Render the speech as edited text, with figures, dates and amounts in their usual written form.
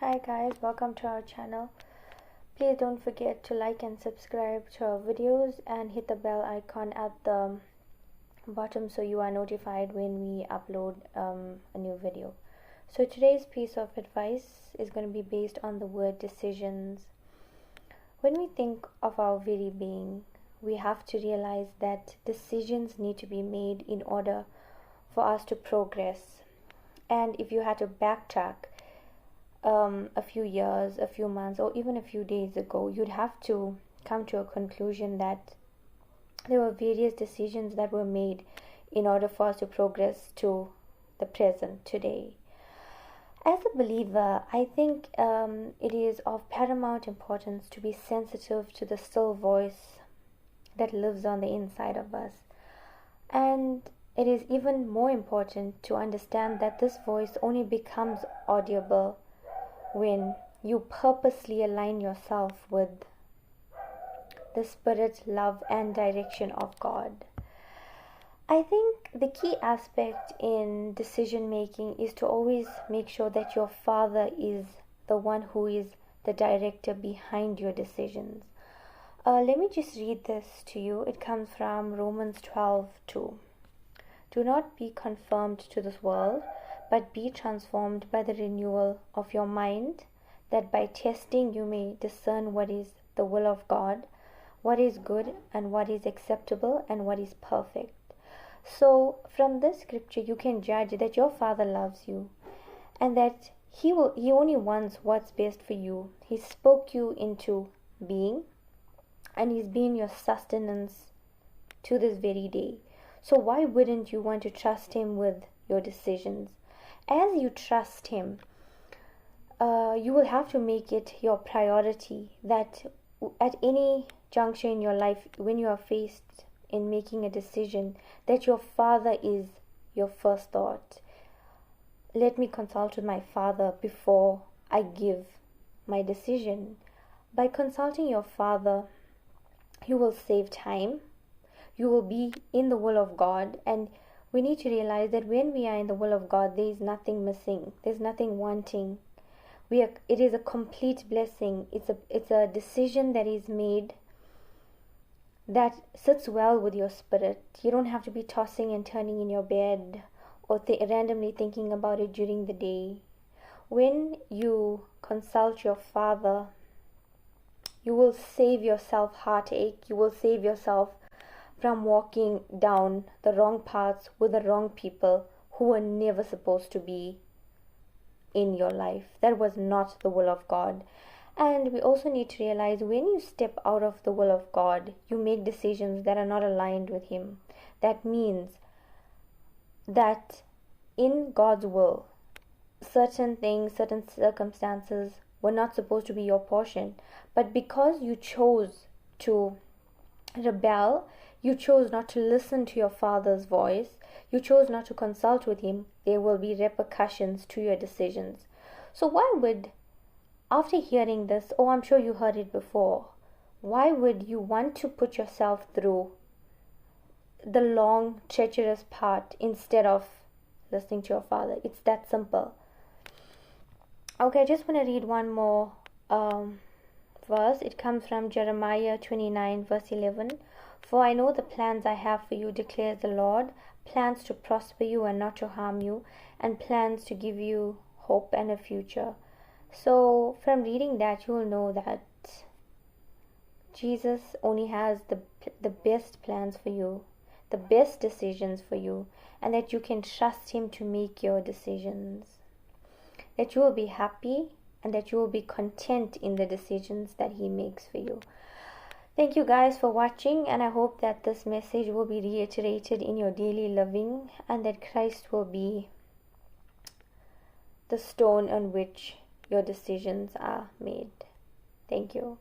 Hi guys, welcome to our channel. Please don't forget to like and subscribe to our videos and hit the bell icon at the bottom so you are notified when we upload a new video. So today's piece of advice is going to be based on the word decisions. When we think of our very being, we have to realize that decisions need to be made in order for us to progress. And if you had to backtrack a few years, a few months, or even a few days ago, you'd have to come to a conclusion that there were various decisions that were made in order for us to progress to the present today. As a believer, I think it is of paramount importance to be sensitive to the still voice that lives on the inside of us. And it is even more important to understand that this voice only becomes audible when you purposely align yourself with the spirit, love, and direction of God. I think the key aspect in decision making is to always make sure that your Father is the one who is the director behind your decisions. Let me just read this to you. It comes from Romans 12:2. Do not be conformed to this world, but be transformed by the renewal of your mind, that by testing you may discern what is the will of God, what is good, and what is acceptable, and what is perfect. So from this scripture you can judge that your Father loves you, and that He only wants what's best for you. He spoke you into being, and He's been your sustenance to this very day. So why wouldn't you want to trust Him with your decisions? As you trust Him, you will have to make it your priority that at any juncture in your life, when you are faced in making a decision, that your Father is your first thought. Let me consult with my Father before I give my decision. By consulting your Father, you will save time. You will be in the will of God, and we need to realize that when we are in the will of God, there is nothing missing. There's nothing wanting. It is a complete blessing. It's a decision that is made that sits well with your spirit. You don't have to be tossing and turning in your bed or randomly thinking about it during the day. When you consult your Father, you will save yourself heartache. You will save yourself from walking down the wrong paths with the wrong people who were never supposed to be in your life. That was not the will of God. And we also need to realize when you step out of the will of God, you make decisions that are not aligned with Him. That means that in God's will, certain things, certain circumstances were not supposed to be your portion. But because you chose to rebel, you chose not to listen to your Father's voice, you chose not to consult with Him, there will be repercussions to your decisions. So why would, after hearing this, I'm sure you heard it before, why would you want to put yourself through the long, treacherous part instead of listening to your Father? It's that simple. Okay, I just want to read one more verse. It comes from Jeremiah 29 verse 11. For I know the plans I have for you, declares the Lord, plans to prosper you and not to harm you, and plans to give you hope and a future. So from reading that, you will know that Jesus only has the best plans for you, the best decisions for you, and that you can trust Him to make your decisions. That you will be happy and that you will be content in the decisions that He makes for you. Thank you guys for watching, and I hope that this message will be reiterated in your daily living, and that Christ will be the stone on which your decisions are made. Thank you.